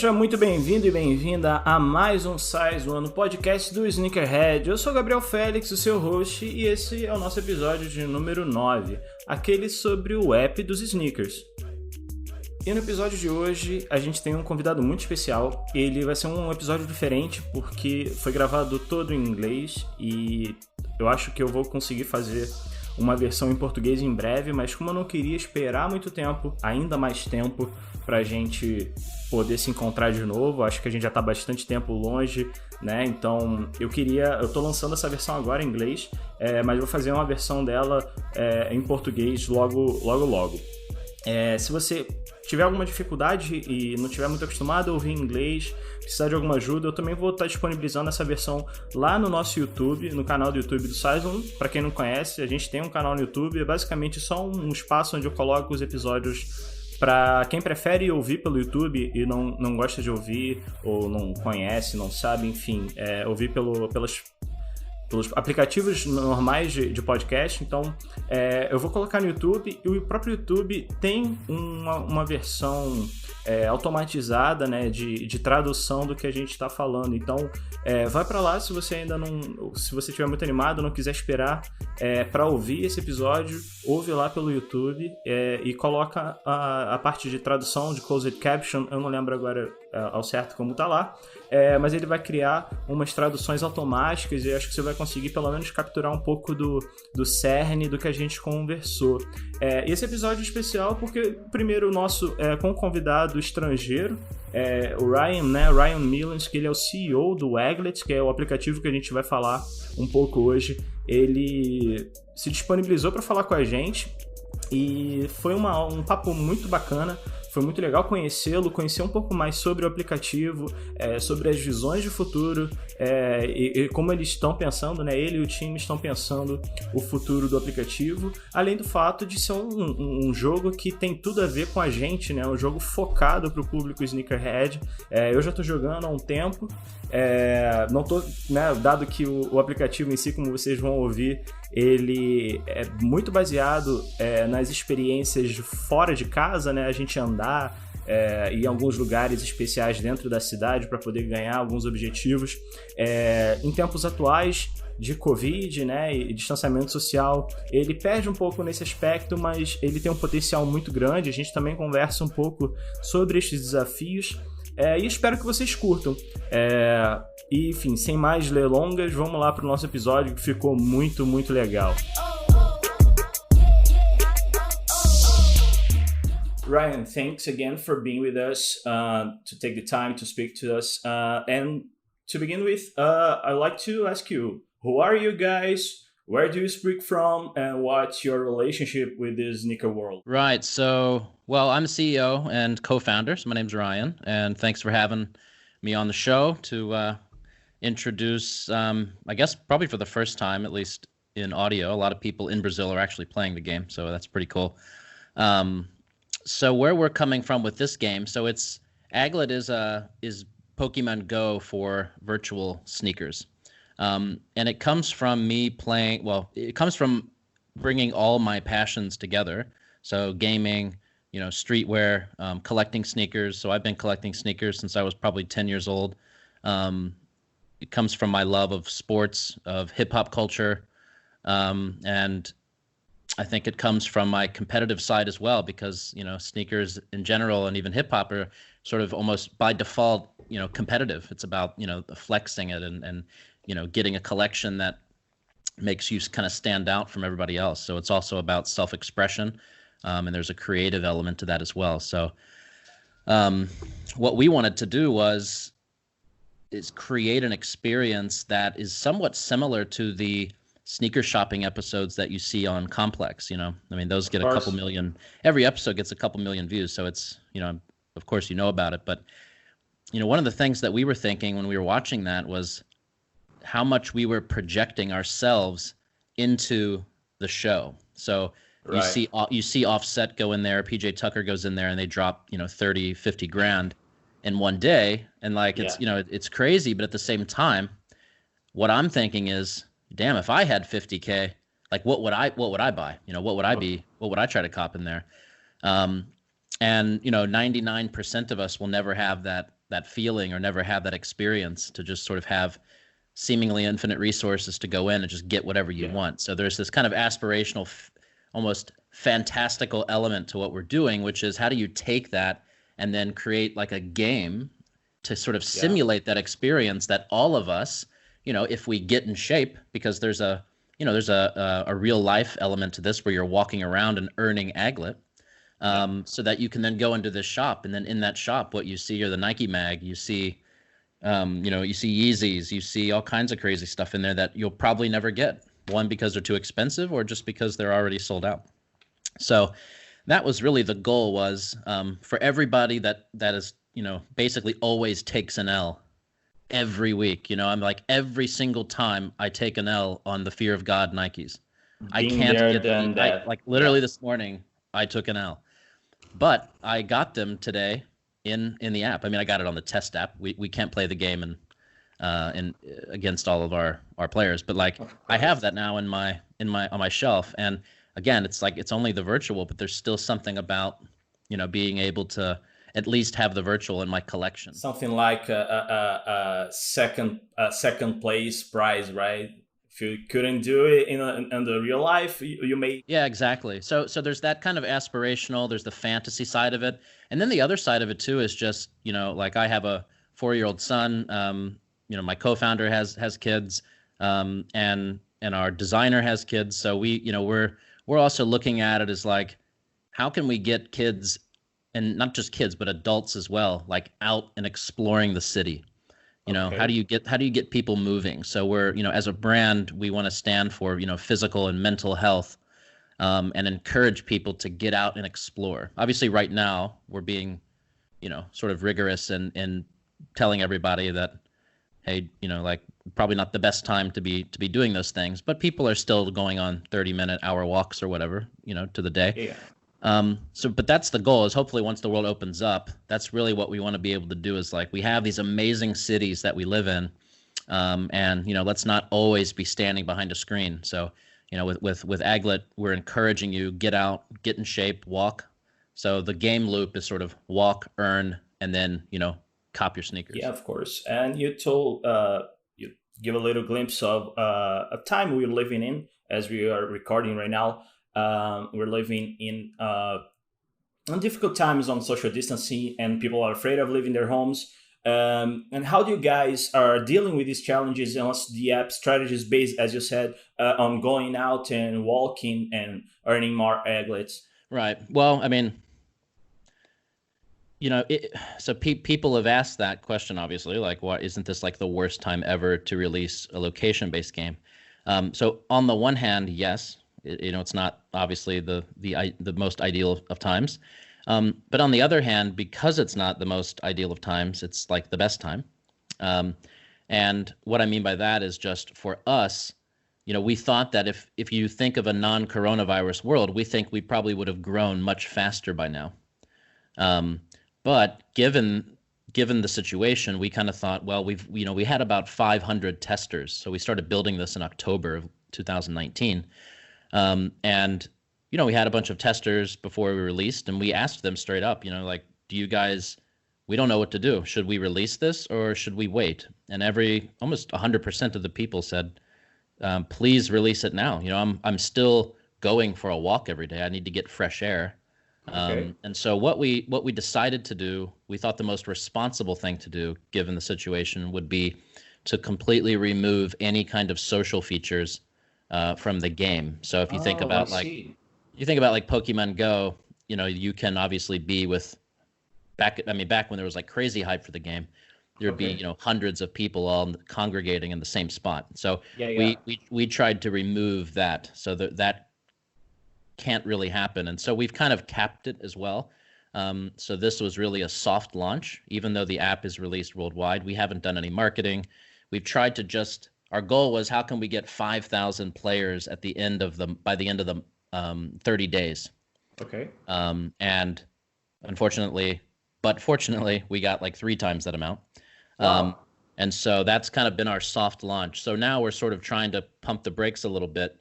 Seja muito bem-vindo e bem-vinda a mais um Size One, podcast do Sneakerhead. Eu sou o Gabriel Félix, o seu host, e esse é o nosso episódio de número 9, aquele sobre o app dos sneakers. E no episódio de hoje a gente tem um convidado muito especial. Ele vai ser um episódio diferente porque foi gravado todo em inglês e eu acho que eu vou conseguir fazer uma versão em português em breve, mas como eu não queria esperar muito tempo, ainda mais tempo, pra gente poder se encontrar de novo, acho que a gente já tá bastante tempo longe, né? Então eu tô lançando essa versão agora em inglês, mas vou fazer uma versão dela em português logo. Se você tiver alguma dificuldade e não estiver muito acostumado a ouvir inglês, precisar de alguma ajuda, eu também vou estar disponibilizando essa versão lá no nosso YouTube, no canal do YouTube do Sizon. Para quem não conhece, a gente tem um canal no YouTube, é basicamente só um espaço onde eu coloco os episódios para quem prefere ouvir pelo YouTube e não gosta de ouvir, ou não conhece, não sabe, enfim, ouvir pelos aplicativos normais de podcast. Então eu vou colocar no YouTube, e o próprio YouTube tem uma versão automatizada, né, de tradução do que a gente está falando. Então vai para lá se você estiver muito animado, não quiser esperar para ouvir esse episódio, ouve lá pelo YouTube e coloca a parte de tradução, de closed caption. Eu não lembro agora ao certo como tá lá, mas ele vai criar umas traduções automáticas e acho que você vai conseguir pelo menos capturar um pouco do cerne do que a gente conversou. Esse episódio é especial porque, primeiro, o nosso com um convidado estrangeiro, o Ryan Mullins, que ele é o CEO do Aglet, que é o aplicativo que a gente vai falar um pouco hoje. Ele se disponibilizou para falar com a gente e foi um papo muito bacana. Foi muito legal conhecê-lo, conhecer um pouco mais sobre o aplicativo, sobre as visões de futuro e como eles estão pensando, né? Ele e o time estão pensando o futuro do aplicativo, além do fato de ser um jogo que tem tudo a ver com a gente, né? Um jogo focado para o público sneakerhead. Eu já estou jogando há um tempo, não tô, né, dado que o aplicativo em si, como vocês vão ouvir, ele é muito baseado nas experiências de fora de casa, né? A gente andar em alguns lugares especiais dentro da cidade para poder ganhar alguns objetivos. Em tempos atuais de Covid, né, e distanciamento social, ele perde um pouco nesse aspecto, mas ele tem um potencial muito grande. A gente também conversa um pouco sobre estes desafios e espero que vocês curtam. E, enfim, sem mais delongas, vamos lá para o nosso episódio que ficou muito, muito legal. Ryan, thanks again for being with us, to take the time to speak to us. And to begin with, I'd like to ask you, who are you guys? Where do you speak from? And what's your relationship with the sneaker world? Right. So, well, I'm CEO and co-founder. So my name's Ryan, and thanks for having me on the show to introduce, I guess probably for the first time, at least in audio. A lot of people in Brazil are actually playing the game, so that's pretty cool. So where we're coming from with this game, so it's Aglet is Pokemon Go for virtual sneakers. And it comes from me playing, well, it comes from bringing all my passions together. So gaming, streetwear, collecting sneakers. So I've been collecting sneakers since I was probably 10 years old. It comes from my love of sports, of hip hop culture. And I think it comes from my competitive side as well, because, sneakers in general and even hip hop are sort of almost by default, competitive. It's about, flexing it and getting a collection that makes you kind of stand out from everybody else. So it's also about self-expression, and there's a creative element to that as well. So what we wanted to do is create an experience that is somewhat similar to the sneaker shopping episodes that you see on Complex. Those get a couple million, every episode gets a couple million views. So it's, of course, about it. But, one of the things that we were thinking when we were watching that was how much we were projecting ourselves into the show. So right. you see Offset go in there, PJ Tucker goes in there, and they drop, 30, 50 grand in one day. And it's, it's crazy. But at the same time, what I'm thinking is, damn, if I had 50K, what would I buy? What would I try to cop in there? And 99% of us will never have that that feeling or never have that experience to just sort of have seemingly infinite resources to go in and just get whatever you want. So there's this kind of aspirational, almost fantastical element to what we're doing, which is how do you take that and then create like a game to sort of simulate that experience that all of us, if we get in shape, because there's a real life element to this where you're walking around and earning Aglet, so that you can then go into this shop, and then in that shop, what you see are the Nike mag, you see, you see Yeezys, you see all kinds of crazy stuff in there that you'll probably never get. One, because they're too expensive, or just because they're already sold out. So that was really the goal, was for everybody that is, basically always takes an L every week. I'm like, every single time I take an L on the Fear of God Nikes. I can't get them. Like literally this morning, I took an L. But I got them today in the app. I mean, I got it on the test app. We can't play the game and against all of our players, but like I have that now on my shelf. And again, it's like it's only the virtual, but there's still something about being able to at least have the virtual in my collection. Something like a second place prize, right? If you couldn't do it in the real life, you may. Yeah, exactly. So there's that kind of aspirational, there's the fantasy side of it. And then the other side of it too is just, like I have a 4-year-old son, my co-founder has kids, and our designer has kids. So we're also looking at it as like, how can we get kids, and not just kids, but adults as well, like out and exploring the city? How do you get people moving? So we're, as a brand, we want to stand for, physical and mental health, and encourage people to get out and explore. Obviously right now we're being, sort of rigorous and telling everybody that, hey, like probably not the best time to be doing those things, but people are still going on 30-minute hour walks or whatever, to the day. Yeah. But that's the goal, is hopefully once the world opens up, that's really what we want to be able to do, is like, we have these amazing cities that we live in. And, let's not always be standing behind a screen. So, with Aglet, we're encouraging you, get out, get in shape, walk. So the game loop is sort of walk, earn, and then, cop your sneakers. Yeah, of course. And you told, you give a little glimpse of a time we're living in as we are recording right now. We're living in difficult times on social distancing, and people are afraid of leaving their homes. And how do you guys are dealing with these challenges? And what's the app strategies based, as you said, on going out and walking and earning more Aglets? Right. Well, I mean, so people have asked that question, obviously, like, why isn't this like the worst time ever to release a location-based game? So on the one hand, yes. It's not obviously the most ideal of times, but on the other hand, because it's not the most ideal of times, it's like the best time. And what I mean by that is, just for us, we thought that if you think of a non-coronavirus world, we think we probably would have grown much faster by now. But given the situation, we kind of thought, well, we had about 500 testers, so we started building this in October of 2019. And, we had a bunch of testers before we released, and we asked them straight up, like, do you guys, we don't know what to do. Should we release this or should we wait? And almost 100% of the people said, please release it now. I'm still going for a walk every day. I need to get fresh air. Okay. And so what we decided to do, we thought the most responsible thing to do, given the situation, would be to completely remove any kind of social features from the game. So if you think about like Pokemon Go, you can obviously be with back when there was like crazy hype for the game, there'd be hundreds of people all congregating in the same spot. So we tried to remove that, so that can't really happen. And so we've kind of capped it as well. So this was really a soft launch, even though the app is released worldwide. We haven't done any marketing. We've tried to our goal was, how can we get 5,000 players by the end of the 30 days? Okay. And fortunately, we got like 3 times that amount. Wow. And so that's kind of been our soft launch. So now we're sort of trying to pump the brakes a little bit,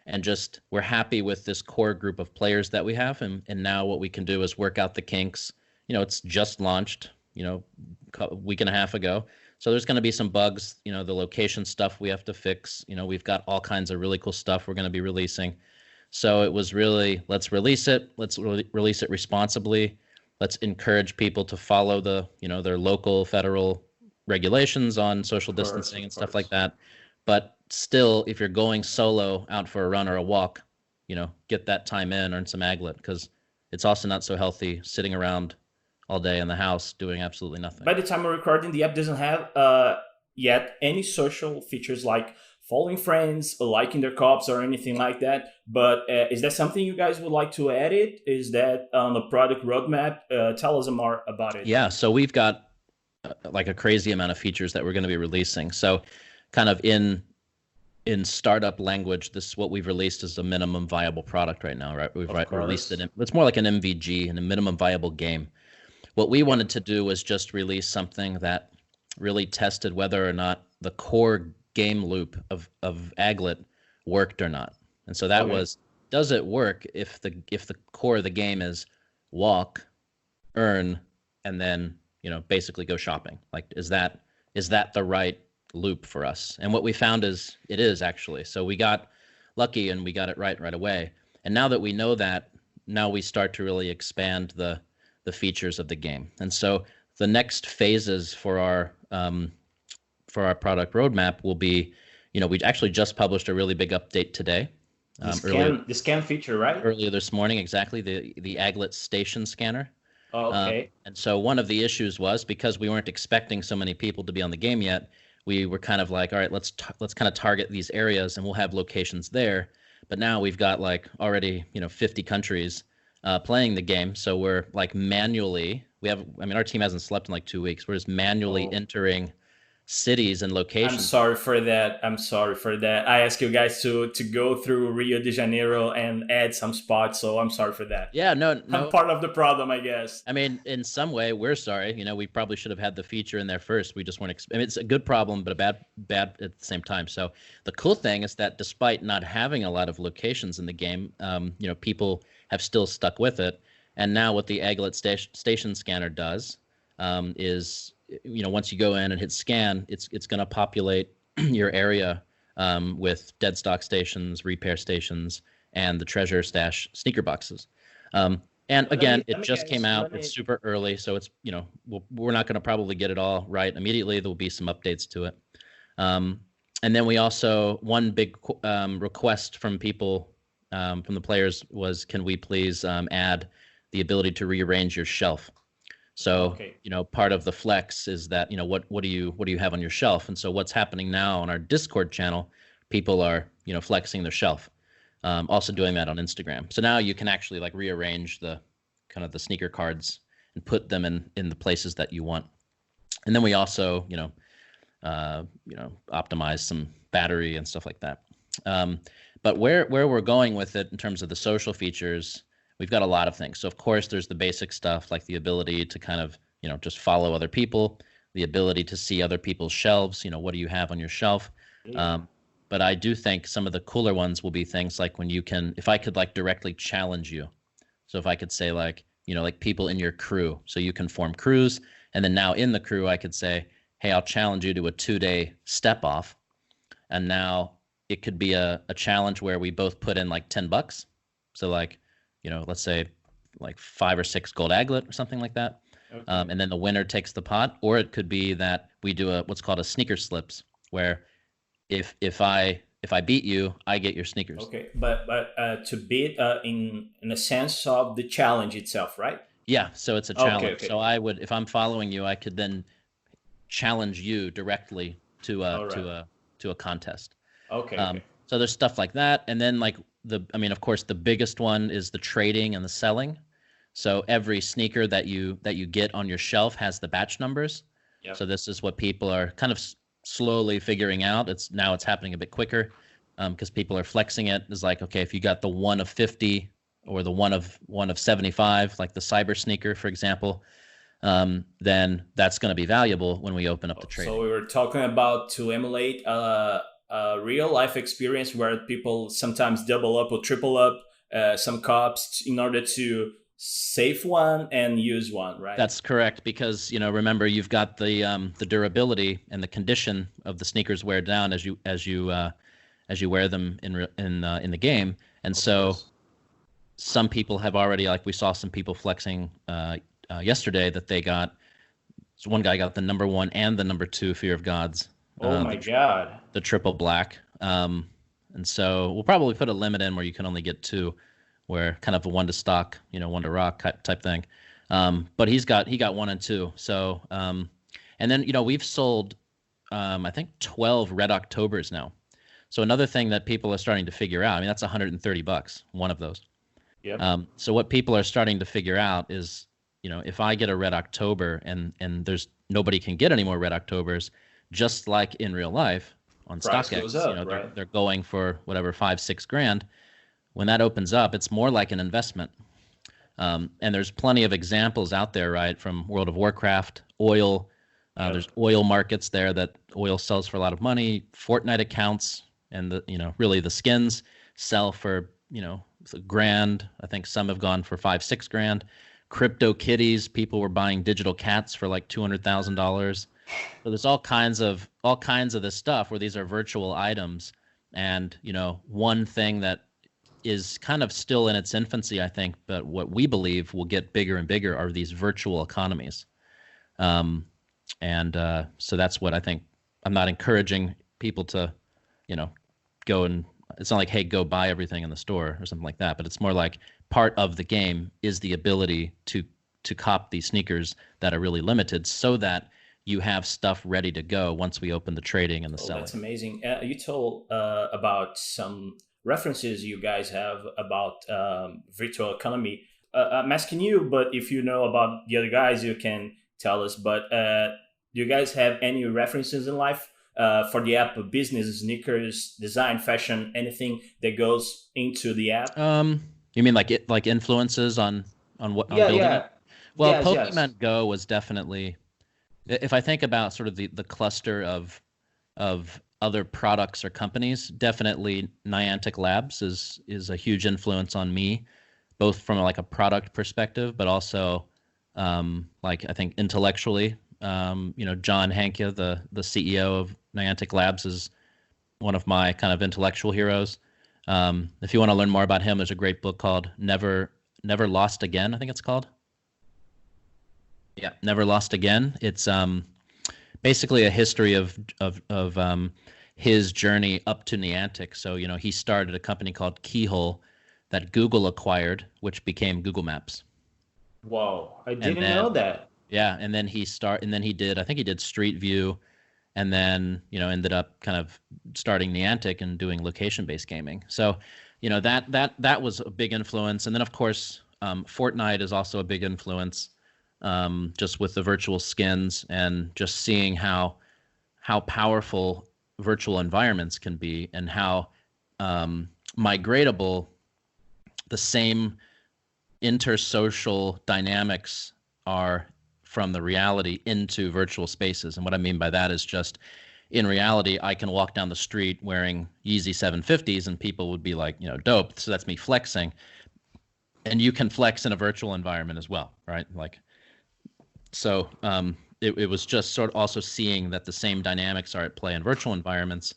and we're happy with this core group of players that we have. And now what we can do is work out the kinks. It's just launched. a week and a half ago. So there's going to be some bugs, the location stuff we have to fix. We've got all kinds of really cool stuff we're going to be releasing. So it was really, let's release it. Let's release it responsibly. Let's encourage people to follow their local federal regulations on social distancing and stuff like that. But still, if you're going solo out for a run or a walk, get that time in, earn some Aglet, because it's also not so healthy sitting around all day in the house doing absolutely nothing. By the time we're recording, the app doesn't have yet any social features like following friends, liking their cops, or anything like that. But is that something you guys would like to edit? Is that on the product roadmap? Tell us more about it. Yeah, so we've got like a crazy amount of features that we're going to be releasing. So kind of in startup language, this what we've released is a minimum viable product right now, right? We've released it. It's more like an MVG, a minimum viable game. What we wanted to do was just release something that really tested whether or not the core game loop of Aglet worked or not. And so that was, does it work if the core of the game is walk, earn, and then basically go shopping? Like, is that the right loop for us? And what we found is it is actually. So we got lucky and we got it right away. And now that we know that, now we start to really expand the features of the game. And so the next phases for our product roadmap will be, we actually just published a really big update today. The scan feature, right? Earlier this morning, exactly, the Aglet station scanner. Oh, okay. And so one of the issues was, because we weren't expecting so many people to be on the game yet, we were kind of like, all right, let's kind of target these areas and we'll have locations there. But now we've got like already 50 countries playing the game, so we're like manually. Our team hasn't slept in like 2 weeks. We're just manually entering cities and locations. I'm sorry for that. I asked you guys to go through Rio de Janeiro and add some spots, so I'm sorry for that. Yeah, no. I'm part of the problem, I guess. In some way, we're sorry. We probably should have had the feature in there first. We just weren't. It's a good problem, but a bad at the same time. So the cool thing is that despite not having a lot of locations in the game, people have still stuck with it. And now what the Aglet station scanner does is, once you go in and hit scan, it's going to populate your area with dead stock stations, repair stations, and the treasure stash sneaker boxes. And again, it just came out. It's super early, so it's we're not going to probably get it all right immediately. There will be some updates to it. And then we also, one big request from people, from the players, was, can we please add the ability to rearrange your shelf? So, part of the flex is that, what do you have on your shelf? And so what's happening now on our Discord channel, people are, flexing their shelf, also doing that on Instagram. So now you can actually like rearrange the kind of the sneaker cards and put them in the places that you want. And then we also, optimize some battery and stuff like that. But where we're going with it in terms of the social features, we've got a lot of things. So of course there's the basic stuff like the ability to kind of, just follow other people, the ability to see other people's shelves, what do you have on your shelf? But I do think some of the cooler ones will be things like when you can, if I could like directly challenge you. So if I could say like, like people in your crew, so you can form crews. And then now in the crew, I could say, hey, I'll challenge you to a 2-day step off. And now it could be a challenge where we both put in like $10. So like, let's say like 5 or 6 gold Aglet or something like that. Okay. And then the winner takes the pot. Or it could be that we do what's called a sneaker slips, where if I beat you, I get your sneakers. Okay, but to beat in a sense of the challenge itself, right? Yeah, so it's a challenge. Okay. So I would, if I'm following you, I could then challenge you directly to a contest. Okay. So there's stuff like that, and then like of course, the biggest one is the trading and the selling. So every sneaker that you get on your shelf has the batch numbers. Yep. So this is what people are kind of slowly figuring out. It's happening a bit quicker because people are flexing it. It's like, okay, if you got the 1 of 50 or the 1 of 75, like the cyber sneaker, for example, then that's going to be valuable when we open up the trading. So we were talking about to emulate a real life experience where people sometimes double up or triple up some cops in order to safe one and use one, right? That's correct, because remember, you've got the durability and the condition of the sneakers wear down as you wear them in the game, and so some people have already, like we saw some people flexing yesterday, that they got. So one guy got the number 1 and the number 2 Fear of Gods. Oh my God! The triple black. And so we'll probably put a limit in where you can only get 2, where kind of a 1 to stock, 1 to rock type thing. But he got 1 and 2. So and then we've sold I think 12 Red Octobers now. So another thing that people are starting to figure out. I mean, that's $130, one of those. Yep. So what people are starting to figure out is, if I get a Red October and there's nobody can get any more Red Octobers, just like in real life on StockX, they're going for whatever, $5,000-6,000. When that opens up, it's more like an investment. And there's plenty of examples out there, right, from World of Warcraft, oil. There's oil markets there that oil sells for a lot of money. Fortnite accounts and really the skins sell for $1,000. I think some have gone for $5,000-6,000. Crypto kitties, people were buying digital cats for like $200,000. So there's all kinds of this stuff where these are virtual items, and one thing that is kind of still in its infancy, I think, but what we believe will get bigger and bigger are these virtual economies. So that's what I think. I'm not encouraging people to, go and, it's not like, hey, go buy everything in the store or something like that, but it's more like part of the game is the ability to cop these sneakers that are really limited, so that you have stuff ready to go once we open the trading and the selling. That's amazing. You told about some references you guys have about virtual economy. I'm asking you, but if you know about the other guys, you can tell us. But do you guys have any references in life for the app of business, sneakers, design, fashion, anything that goes into the app? You mean like influences on building it? Well, yes, Pokemon Go was definitely, if I think about sort of the cluster of other products or companies, definitely Niantic Labs is a huge influence on me, both from like a product perspective, but also like I think intellectually. John Hanke, the CEO of Niantic Labs, is one of my kind of intellectual heroes. If you want to learn more about him, there's a great book called Never Lost Again, I think it's called. Yeah, Never Lost Again. It's basically a history of his journey up to Niantic. So, he started a company called Keyhole that Google acquired, which became Google Maps. Whoa, I didn't know that. Yeah, and then he did Street View, and then ended up kind of starting Niantic and doing location-based gaming. So, that was a big influence. And then of course, Fortnite is also a big influence, just with the virtual skins and just seeing how powerful virtual environments can be, and how migratable the same intersocial dynamics are from the reality into virtual spaces. And what I mean by that is just, in reality, I can walk down the street wearing Yeezy 750s and people would be like, dope. So that's me flexing. And you can flex in a virtual environment as well, right? Like, so it was just sort of also seeing that the same dynamics are at play in virtual environments.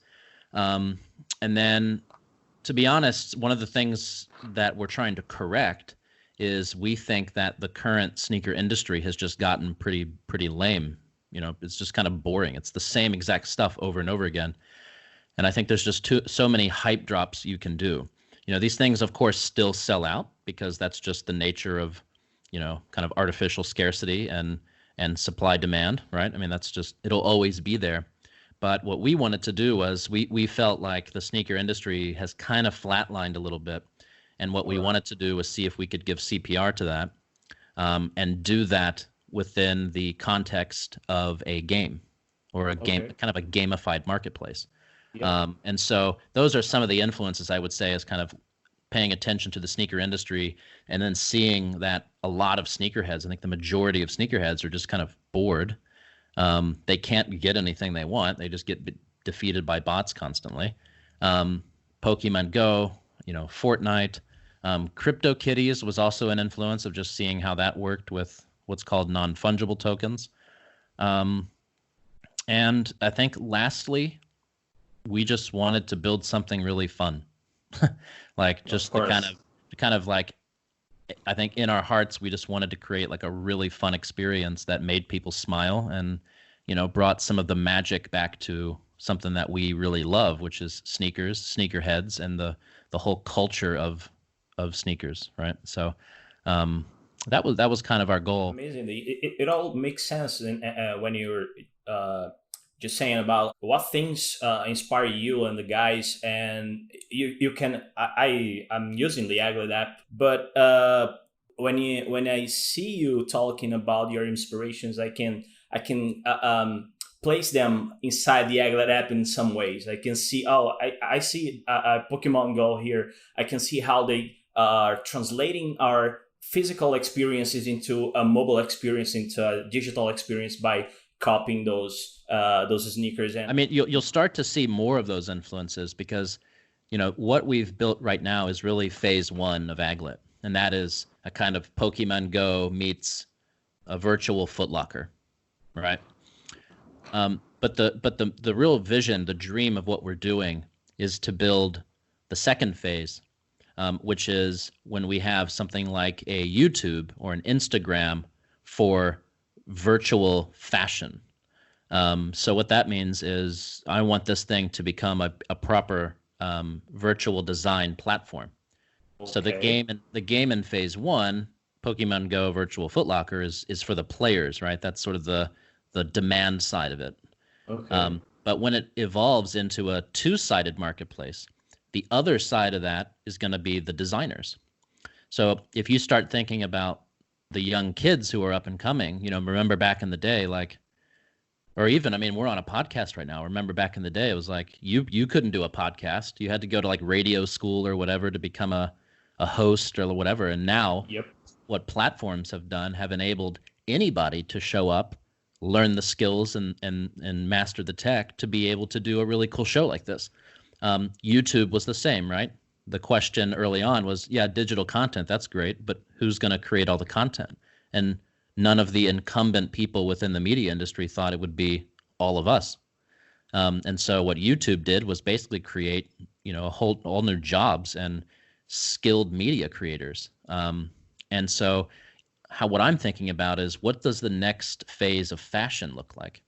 And then, to be honest, one of the things that we're trying to correct is we think that the current sneaker industry has just gotten pretty lame. It's just kind of boring. It's the same exact stuff over and over again. And I think there's just so many hype drops you can do. These things, of course, still sell out because that's just the nature of, kind of artificial scarcity and supply demand, right? I mean, that's just, it'll always be there. But what we wanted to do was we felt like the sneaker industry has kind of flatlined a little bit. And what we wanted to do was see if we could give CPR to that, and do that within the context of a game, or a game, kind of a gamified marketplace. Yeah. And so those are some of the influences, I would say, as kind of paying attention to the sneaker industry, and then seeing that a lot of sneakerheads, I think the majority of sneakerheads, are just kind of bored. They can't get anything they want. They just get defeated by bots constantly. Pokemon Go, Fortnite, CryptoKitties was also an influence of just seeing how that worked with what's called non-fungible tokens. And I think lastly, we just wanted to build something really fun. Like just the kind of like, I think in our hearts, we just wanted to create like a really fun experience that made people smile and, you know, brought some of the magic back to something that we really love, which is sneakers, sneakerheads, and the whole culture of sneakers, right? So that was kind of our goal. Amazing. It all makes sense when you're just saying about what things inspire you and the guys, and you can. I'm using the Aglet app, but when I see you talking about your inspirations, I can place them inside the Aglet app in some ways. I can see, I see Pokemon Go here. I can see how they are translating our physical experiences into a mobile experience, into a digital experience by copying those sneakers. And I mean, you'll start to see more of those influences because, you know, what we've built right now is really phase one of Aglet, and that is a kind of Pokemon Go meets a virtual Foot Locker, right? But the real vision, the dream of what we're doing is to build the second phase, which is when we have something like a YouTube or an Instagram for virtual fashion. So what that means is I want this thing to become a proper virtual design platform. Okay. So the game in phase one, Pokemon Go Virtual Foot Locker, is for the players, right? That's sort of the demand side of it. Okay. But when it evolves into a two-sided marketplace, the other side of that is going to be the designers. So if you start thinking about the young kids who are up and coming, you know, remember back in the day, like, or even, I mean, we're on a podcast right now. Remember back in the day, it was like you couldn't do a podcast. You had to go to like radio school or whatever to become a host or whatever. And now what platforms have done have enabled anybody to show up, learn the skills and master the tech to be able to do a really cool show like this. YouTube was the same, right? The question early on was, yeah, digital content, that's great, but who's going to create all the content? And none of the incumbent people within the media industry thought it would be all of us. And so what YouTube did was basically create, you know, all new jobs and skilled media creators. And so what I'm thinking about is, what does the next phase of fashion look like?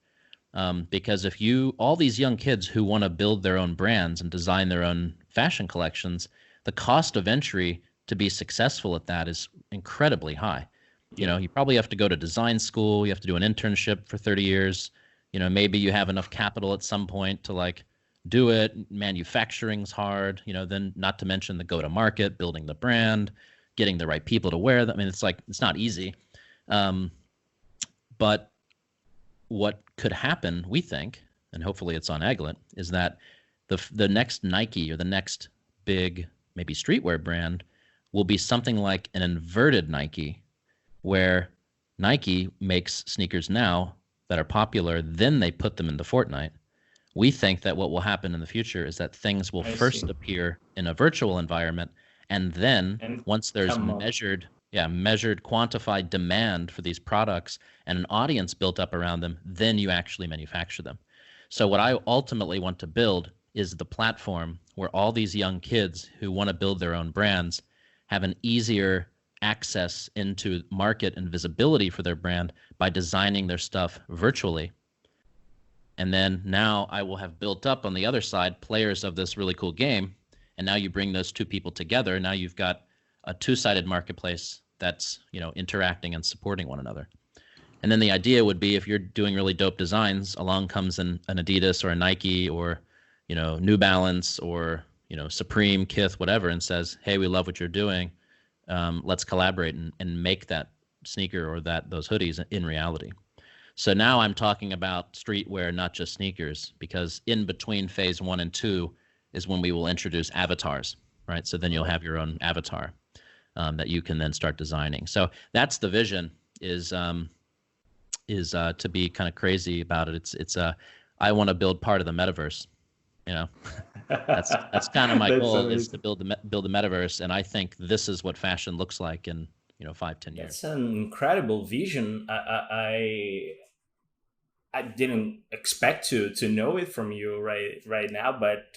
Because if all these young kids who want to build their own brands and design their own fashion collections, the cost of entry to be successful at that is incredibly high. You know, you probably have to go to design school, you have to do an internship for 30 years. You know, maybe you have enough capital at some point to like do it. Manufacturing's hard, you know, then not to mention the go-to-market, building the brand, getting the right people to wear them. I mean, it's not easy. But what could happen, we think, and hopefully it's on Aglet, is that the next Nike or the next big maybe streetwear brand will be something like an inverted Nike, where Nike makes sneakers now that are popular, then they put them into Fortnite. We think that what will happen in the future is that things will first appear in a virtual environment, and then once there's measured, quantified demand for these products and an audience built up around them, then you actually manufacture them. So what I ultimately want to build is the platform where all these young kids who want to build their own brands have an easier access into market and visibility for their brand by designing their stuff virtually. And then now I will have built up on the other side players of this really cool game. And now you bring those two people together. Now you've got a two-sided marketplace that's, you know, interacting and supporting one another. And then the idea would be, if you're doing really dope designs, along comes an Adidas or a Nike or, you know, New Balance or, you know, Supreme, Kith, whatever, and says, hey, we love what you're doing. Let's collaborate and make that sneaker or those hoodies in reality. So now I'm talking about streetwear, not just sneakers, because in between phase 1 and 2 is when we will introduce avatars, right? So then you'll have your own avatar that you can then start designing. So that's the vision, is to be kind of crazy about it. It's I want to build part of the metaverse, you know. That's kind of my That's goal, is to amazing. build the metaverse, and I think this is what fashion looks like in 5-10 years. That's an incredible vision. I didn't expect to know it from you right now, but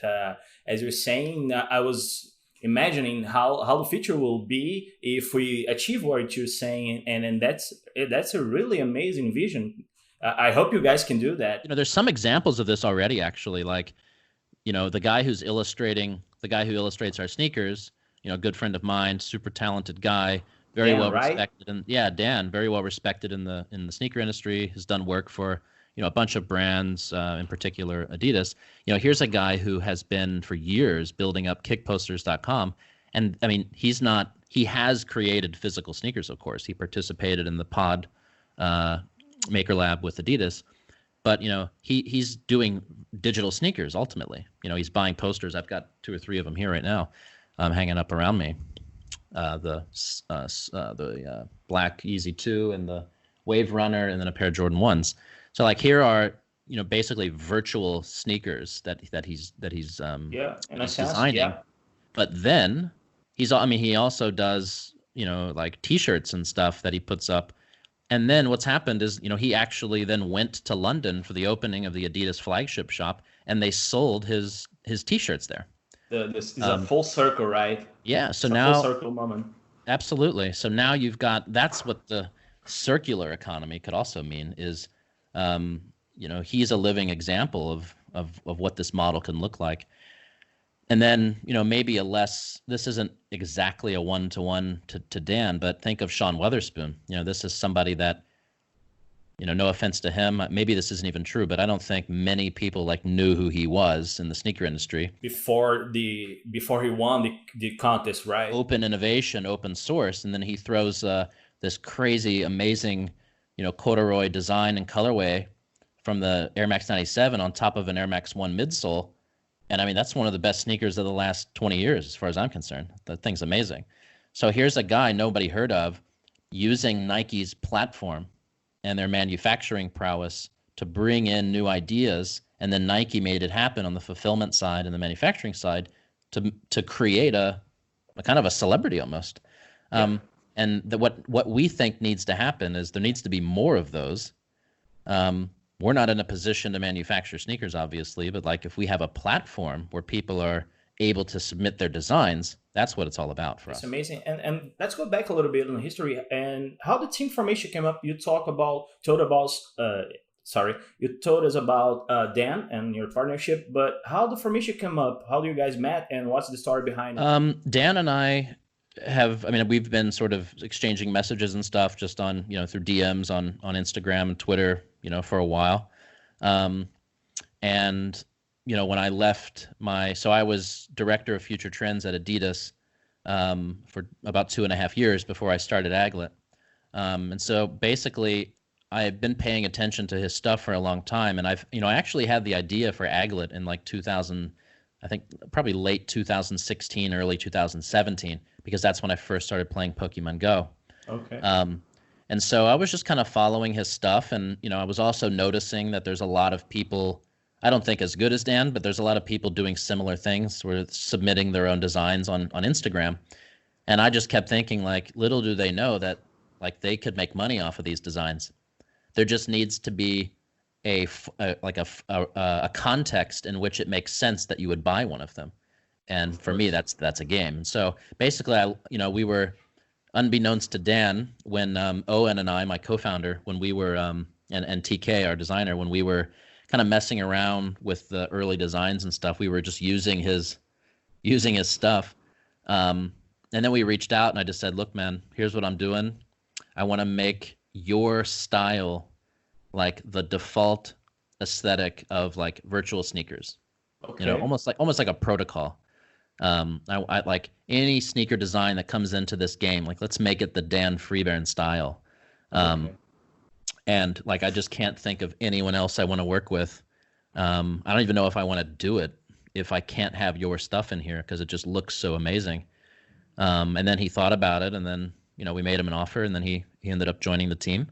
as you're saying, I was imagining how the future will be if we achieve what you're saying, and that's a really amazing vision. I hope you guys can do that. There's some examples of this already, actually. Like, the guy who illustrates our sneakers, a good friend of mine, super talented guy, very Dan, well right? respected, and yeah, Dan, very well respected in the sneaker industry, has done work for a bunch of brands, in particular Adidas. Here's a guy who has been for years building up kickposters.com, and I mean, he has created physical sneakers, of course. He participated in the pod maker lab with Adidas, but he's doing digital sneakers ultimately. He's buying posters. I've got 2 or 3 of them here right now, hanging up around me. The Black Easy 2 and the Wave Runner, and then a pair of Jordan 1s. So like, here are basically virtual sneakers that he's Yeah, in a he's sense, designing. yeah. But then he also does like t-shirts and stuff that he puts up. And then what's happened is, he actually then went to London for the opening of the Adidas flagship shop, and they sold his t-shirts there. This is a full circle, right? Yeah. So It's a now, full circle moment. absolutely. So now that's what the circular economy could also mean, is, he's a living example of what this model can look like. And then, maybe this isn't exactly a one-to-one to Dan, but think of Sean Weatherspoon. This is somebody that, no offense to him, maybe this isn't even true, but I don't think many people knew who he was in the sneaker industry. Before he won the contest, right? Open innovation, open source, and then he throws this crazy, amazing, corduroy design and colorway from the Air Max 97 on top of an Air Max 1 midsole. And I mean, that's one of the best sneakers of the last 20 years, as far as I'm concerned. That thing's amazing. So here's a guy nobody heard of using Nike's platform and their manufacturing prowess to bring in new ideas. And then Nike made it happen on the fulfillment side and the manufacturing side to create a kind of a celebrity almost. Yeah. And what we think needs to happen is there needs to be more of those. We're not in a position to manufacture sneakers, obviously, but if we have a platform where people are able to submit their designs, that's what it's all about for us. It's amazing. And let's go back a little bit in the history and how the team formation came up. You told us about Dan and your partnership, but how the formation came up, how you guys met, and what's the story behind it? Dan and I we've been sort of exchanging messages and stuff just on, through DMs on Instagram and Twitter, for a while. And, when I left so I was director of future trends at Adidas for about 2.5 years before I started Aglet. And so basically I had been paying attention to his stuff for a long time. And I actually had the idea for Aglet in 2000, I think probably late 2016, early 2017, because that's when I first started playing Pokemon Go. Okay. And so I was just kind of following his stuff. And, I was also noticing that there's a lot of people, I don't think as good as Dan, but there's a lot of people doing similar things, where submitting their own designs on Instagram. And I just kept thinking, little do they know that they could make money off of these designs. There just needs to be a context in which it makes sense that you would buy one of them. And for me, that's a game. And so basically, we were, unbeknownst to Dan, when Owen and I, my co-founder, when we were, and TK, our designer, when we were kind of messing around with the early designs and stuff, we were just using his stuff. And then we reached out, and I just said, look, man, here's what I'm doing. I want to make your style the default aesthetic of virtual sneakers. Okay. Almost like a protocol. I like any sneaker design that comes into this game, let's make it the Dan Freebairn style. Okay. And I just can't think of anyone else I want to work with. I don't even know if I want to do it if I can't have your stuff in here, because it just looks so amazing. And then he thought about it, and then we made him an offer, and then he ended up joining the team.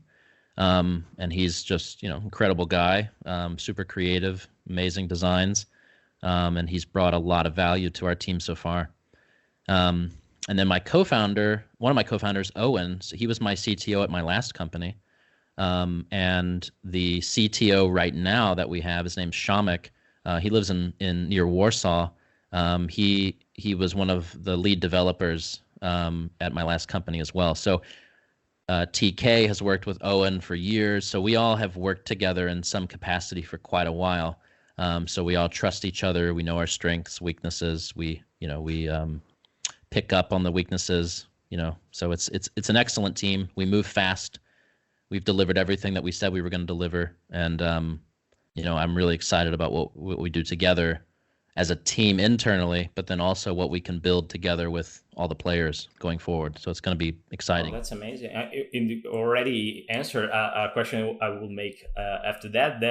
And he's just incredible guy, super creative, amazing designs. and he's brought a lot of value to our team so far. And then my co-founder, one of my co-founders, Owen, so he was my CTO at my last company. And the CTO right now that we have, his name's Shamek. He lives in near Warsaw. He was one of the lead developers at my last company as well. So TK has worked with Owen for years. So we all have worked together in some capacity for quite a while. So we all trust each other. We know our strengths, weaknesses. We pick up on the weaknesses. So it's an excellent team. We move fast. We've delivered everything that we said we were going to deliver, and I'm really excited about what we do together as a team internally, but then also what we can build together with all the players going forward. So it's going to be exciting. Oh, that's amazing. You already answered a question I will make after that.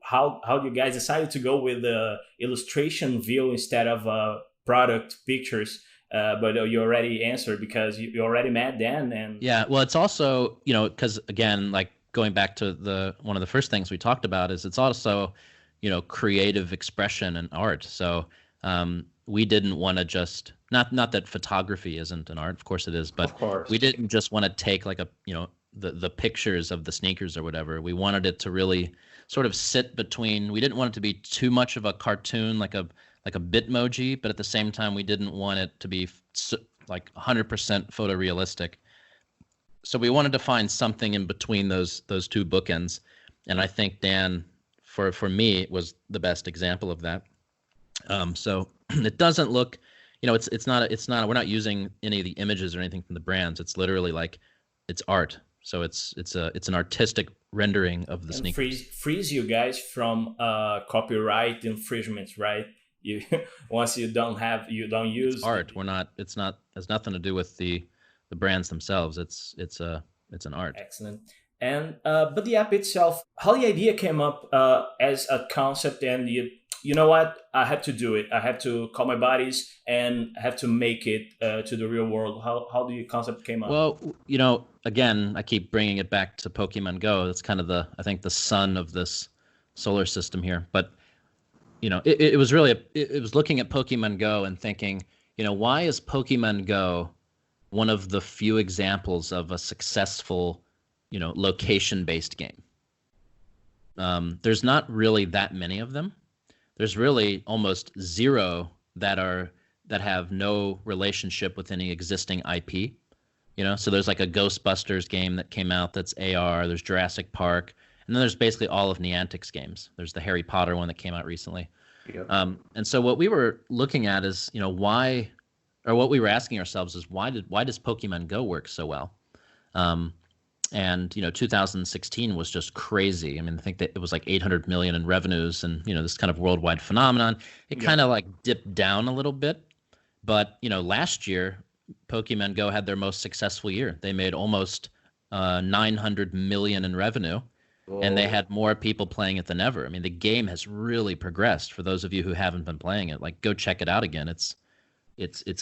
How you guys decided to go with the illustration view instead of product pictures? But you already answered because you already met Dan. And yeah, well, it's also, because again, like going back to one of the first things we talked about is it's also, creative expression and art. So we didn't want to just, not that photography isn't an art, of course it is, but we didn't just want to take like the pictures of the sneakers or whatever. We wanted it to really sort of sit between, we didn't want it to be too much of a cartoon, like a Bitmoji, but at the same time, we didn't want it to be like 100% photorealistic. So we wanted to find something in between those two bookends, and I think Dan, for me, was the best example of that. So it doesn't look, it's not. We're not using any of the images or anything from the brands. It's literally like it's art. So it's an artistic rendering of the sneakers. Frees you guys from copyright infringements, right? Once you don't use it's art. Has nothing to do with the brands themselves. It's an art. Excellent. And but the app itself, how the idea came up as a concept, and you know what, I had to do it. I have to call my buddies and have to make it to the real world. How the concept came up? Well, again, I keep bringing it back to Pokemon Go. That's kind of I think the sun of this solar system here, but. It was really, it was looking at Pokemon Go and thinking, why is Pokemon Go one of the few examples of a successful, location-based game? There's not really that many of them. There's really almost zero that have no relationship with any existing IP. So there's like a Ghostbusters game that came out that's AR. There's Jurassic Park. And then there's basically all of Niantic's games. There's the Harry Potter one that came out recently. Yep. And so what we were looking at is, why, or what we were asking ourselves is why does Pokemon Go work so well? And 2016 was just crazy. I mean, I think that it was like 800 million in revenues, and this kind of worldwide phenomenon. It kind of like dipped down a little bit, but last year Pokemon Go had their most successful year. They made almost 900 million in revenue. And they had more people playing it than ever. I mean, the game has really progressed. For those of you who haven't been playing it, like, go check it out again. It's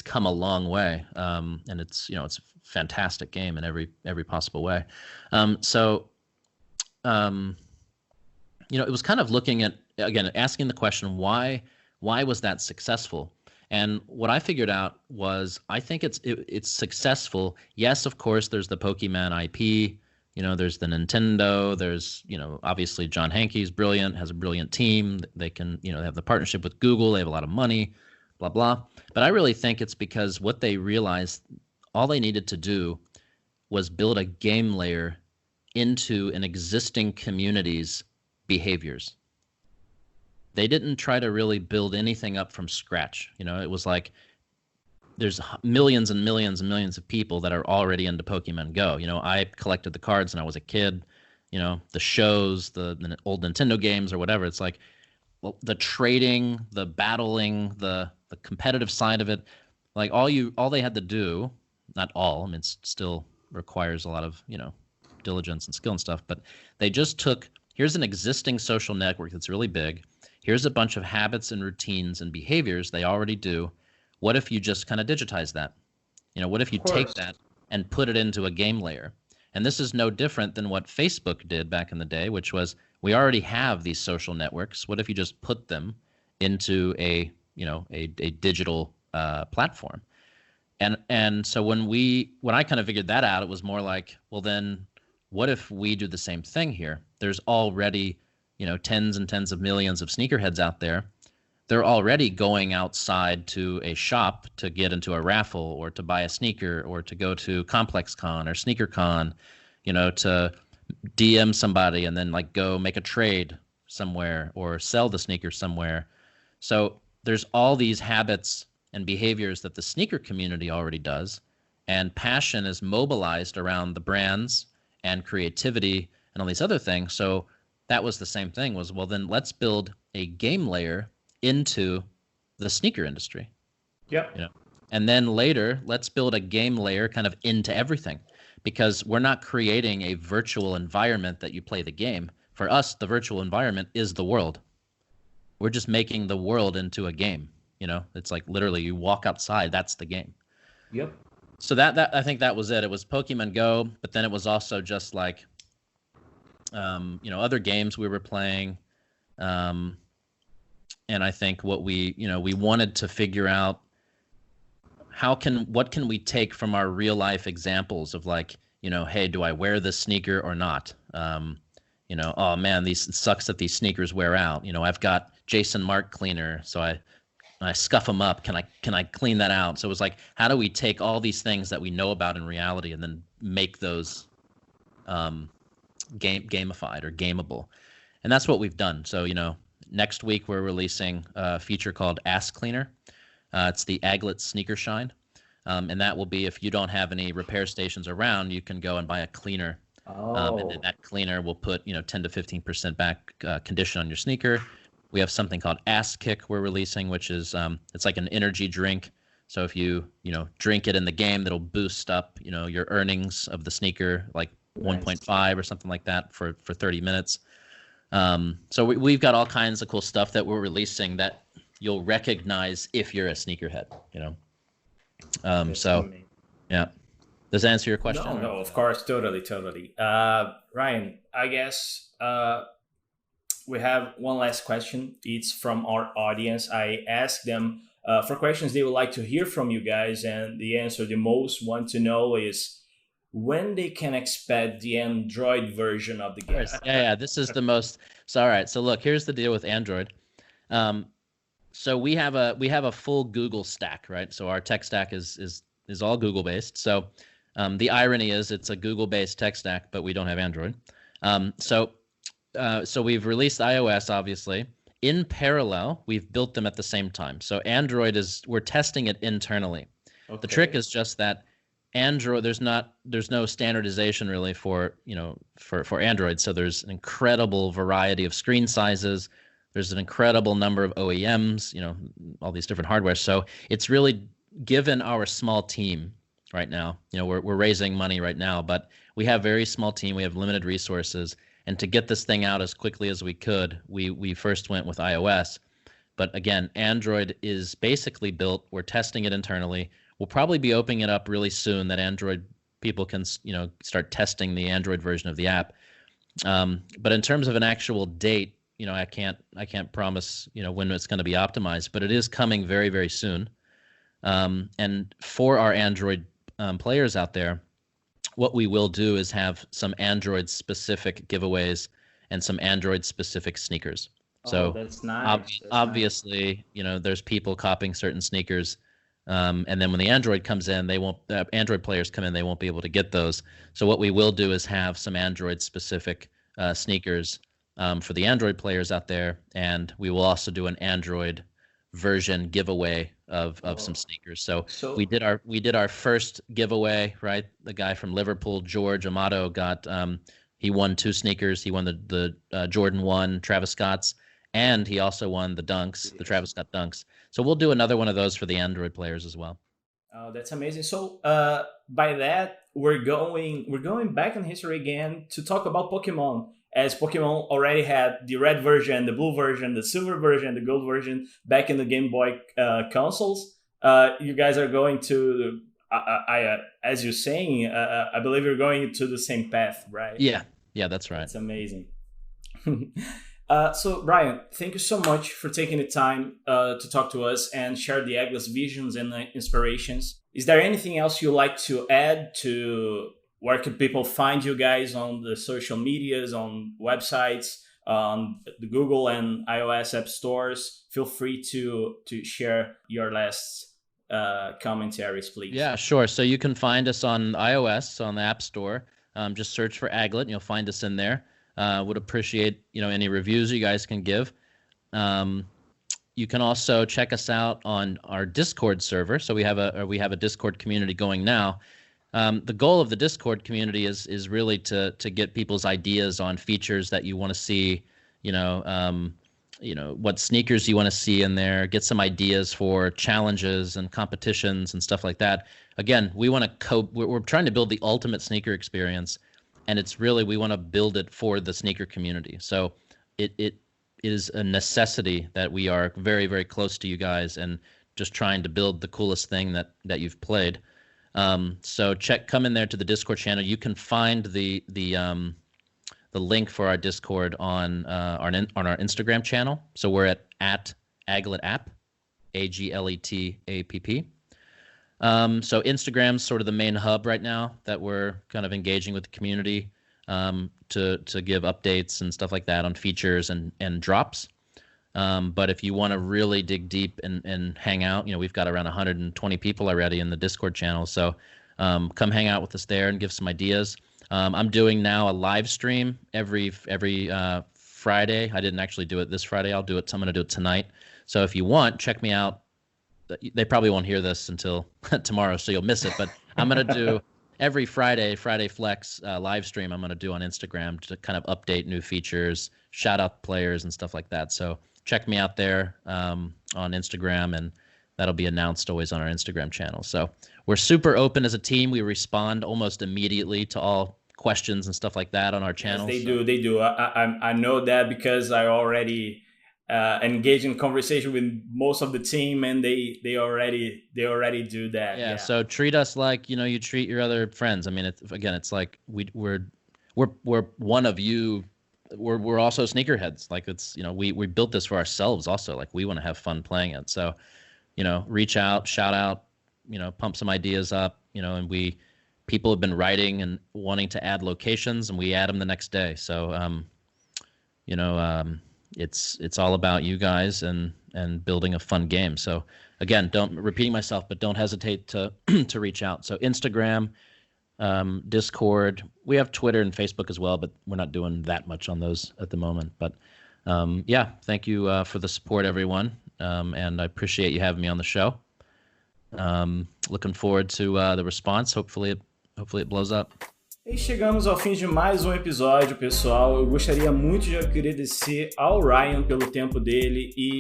come a long way, and it's a fantastic game in every possible way. It was kind of looking at, again, asking the question, why was that successful? And what I figured out was, I think it's successful. Yes, of course, there's the Pokemon IP. There's the Nintendo, there's, obviously John Hankey's brilliant, has a brilliant team. They can, they have the partnership with Google. They have a lot of money, blah, blah. But I really think it's because what they realized, all they needed to do was build a game layer into an existing community's behaviors. They didn't try to really build anything up from scratch. It was like, there's millions and millions and millions of people that are already into Pokemon Go. I collected the cards when I was a kid. The shows, the old Nintendo games or whatever. It's like, well, the trading, the battling, the competitive side of it. Like all they had to do, not all. I mean, it still requires a lot of diligence and skill and stuff. But they just took, here's an existing social network that's really big. Here's a bunch of habits and routines and behaviors they already do. What if you just kind of digitize that? What if you take that and put it into a game layer? And this is no different than what Facebook did back in the day, which was, we already have these social networks. What if you just put them into a digital platform. And so when I kind of figured that out, it was more like, well, then what if we do the same thing here? There's already, tens and tens of millions of sneakerheads out there. They're already going outside to a shop to get into a raffle or to buy a sneaker or to go to Complex Con or Sneaker Con, to DM somebody and then like go make a trade somewhere or sell the sneaker somewhere. So there's all these habits and behaviors that the sneaker community already does, and passion is mobilized around the brands and creativity and all these other things. So that was the same thing, was, well, then let's build a game layer into the sneaker industry. Yep. And then later, let's build a game layer kind of into everything, because we're not creating a virtual environment that you play the game. For us, the virtual environment is the world. We're just making the world into a game. It's like literally you walk outside, that's the game. Yep. So that I think that was it. It was Pokemon Go, but then it was also just like, other games we were playing. And I think what we wanted to figure out, what can we take from our real life examples of like, hey, do I wear this sneaker or not? Oh man, it sucks that these sneakers wear out. I've got Jason Mark cleaner, so I scuff them up. Can I clean that out? So it was like, how do we take all these things that we know about in reality and then make those gamified or gameable? And that's what we've done. So next week we're releasing a feature called Ass Cleaner. It's the Aglet sneaker shine, and that will be, if you don't have any repair stations around, you can go and buy a cleaner. And then that cleaner will put 10 to 15% back condition on your sneaker. We have something called Ass Kick we're releasing, which is it's like an energy drink. So if you drink it in the game, that'll boost up your earnings of the sneaker, like 1.5 or something like that for 30 minutes. So we've got all kinds of cool stuff that we're releasing that you'll recognize if you're a sneakerhead. So yeah. Does that answer your question? No, of course, totally. Ryan, I guess we have one last question. It's from our audience. I asked them for questions they would like to hear from you guys, and the answer they most want to know is when they can expect the Android version of the game. Yeah, this is the most. So all right, so look, here's the deal with Android. So we have a full Google stack, right? So our tech stack is all Google based. So the irony is it's a Google-based tech stack, but we don't have Android. So we've released iOS, obviously. In parallel, we've built them at the same time. So Android we're testing it internally. Okay. The trick is just that Android, there's no standardization really for Android. So there's an incredible variety of screen sizes. There's an incredible number of OEMs, all these different hardware. So it's really given our small team right now. We're raising money right now, but we have a very small team. We have limited resources, and to get this thing out as quickly as we could, we first went with iOS. But again, Android is basically built. We're testing it internally. We'll probably be opening it up really soon that Android people can start testing the Android version of the app. But in terms of an actual date, I can't promise when it's going to be optimized, but it is coming very, very soon. And for our Android players out there, what we will do is have some Android-specific giveaways and some Android-specific sneakers. So that's nice. Obviously, there's people copying certain sneakers, and then when the Android comes in, Android players come in, they won't be able to get those. So what we will do is have some Android-specific sneakers for the Android players out there, and we will also do an Android version giveaway of some sneakers. So we did our first giveaway, right? The guy from Liverpool, George Amato, got he won 2 sneakers. He won the Jordan 1 Travis Scott's, and he also won the Dunks, the Travis Scott Dunks. So we'll do another one of those for the Android players as well. Oh, that's amazing. So by that, we're going back in history again to talk about Pokemon. As Pokemon already had the red version, the blue version, the silver version, the gold version back in the Game Boy consoles, you guys are going to, as you're saying, I believe you're going to the same path, right? Yeah, that's right. It's amazing. So, Ryan, thank you so much for taking the time to talk to us and share the Aglet's visions and inspirations. Is there anything else you'd like to add to where can people find you guys on the social medias, on websites, on the Google and iOS app stores? Feel free to share your last commentaries, please. Yeah, sure. So you can find us on iOS, on the App Store. Just search for Aglet and you'll find us in there. Would appreciate any reviews you guys can give. You can also check us out on our Discord server. So we have a Discord community going now. The goal of the Discord community is really to get people's ideas on features that you want to see. What sneakers you want to see in there. Get some ideas for challenges and competitions and stuff like that. Again, we're trying to build the ultimate sneaker experience. And it's really, we want to build it for the sneaker community. So it is a necessity that we are very, very close to you guys and just trying to build the coolest thing that you've played. So come in there to the Discord channel. You can find the link for our Discord on our Instagram channel. So we're at Aglet App, AGLETAPP. So Instagram's sort of the main hub right now that we're kind of engaging with the community to give updates and stuff like that on features and drops. But if you want to really dig deep and hang out, we've got around 120 people already in the Discord channel. So come hang out with us there and give some ideas. I'm doing now a live stream every Friday. I didn't actually do it this Friday. I'm going to do it tonight. So if you want, check me out. They probably won't hear this until tomorrow, so you'll miss it. But I'm going to do every Friday Flex live stream I'm going to do on Instagram to kind of update new features, shout out players and stuff like that. So check me out there on Instagram, and that'll be announced always on our Instagram channel. So we're super open as a team. We respond almost immediately to all questions and stuff like that on our channel. Yes, they do. I know that because I already engage in conversation with most of the team, and they already do that. Yeah. So treat us like you treat your other friends. I mean, it's like we're one of you. We're also sneakerheads. Like we built this for ourselves also. Like we want to have fun playing it. So reach out, shout out, pump some ideas up. And people have been writing and wanting to add locations, and we add them the next day. So it's all about you guys and building a fun game. So again, repeating myself, but don't hesitate to to reach out. So Instagram, Discord, we have Twitter and Facebook as well, but we're not doing that much on those at the moment. But thank you for the support, everyone, and I appreciate you having me on the show. Looking forward to the response. Hopefully it blows up. E chegamos ao fim de mais um episódio, pessoal. Eu gostaria muito de agradecer ao Ryan pelo tempo dele e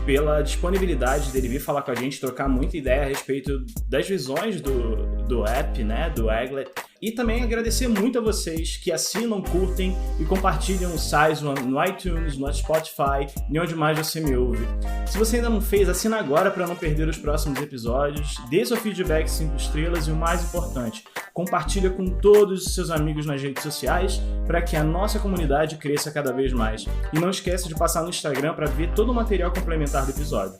pela disponibilidade dele vir falar com a gente, trocar muita ideia a respeito das visões do app, né, do Aglet. E também agradecer muito a vocês que assinam, curtem e compartilham o Size One no iTunes, no Spotify e onde mais você me ouve. Se você ainda não fez, assina agora para não perder os próximos episódios, dê seu feedback 5 estrelas e o mais importante, compartilha com todos os seus amigos nas redes sociais para que a nossa comunidade cresça cada vez mais. E não esqueça de passar no Instagram para ver todo o material complementar do episódio.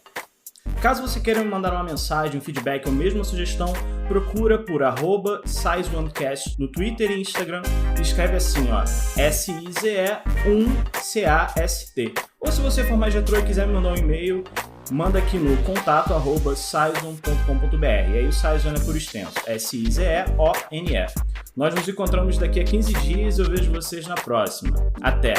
Caso você queira me mandar uma mensagem, um feedback ou mesmo uma sugestão, procura por @size1cast no Twitter e Instagram e escreve assim, SIZE1CAST. Ou se você for mais retrô e quiser me mandar um e-mail, manda aqui no contato@size1.com.br. E aí o Size1 é por extenso, SIZEONE. Nós nos encontramos daqui a 15 dias e eu vejo vocês na próxima. Até!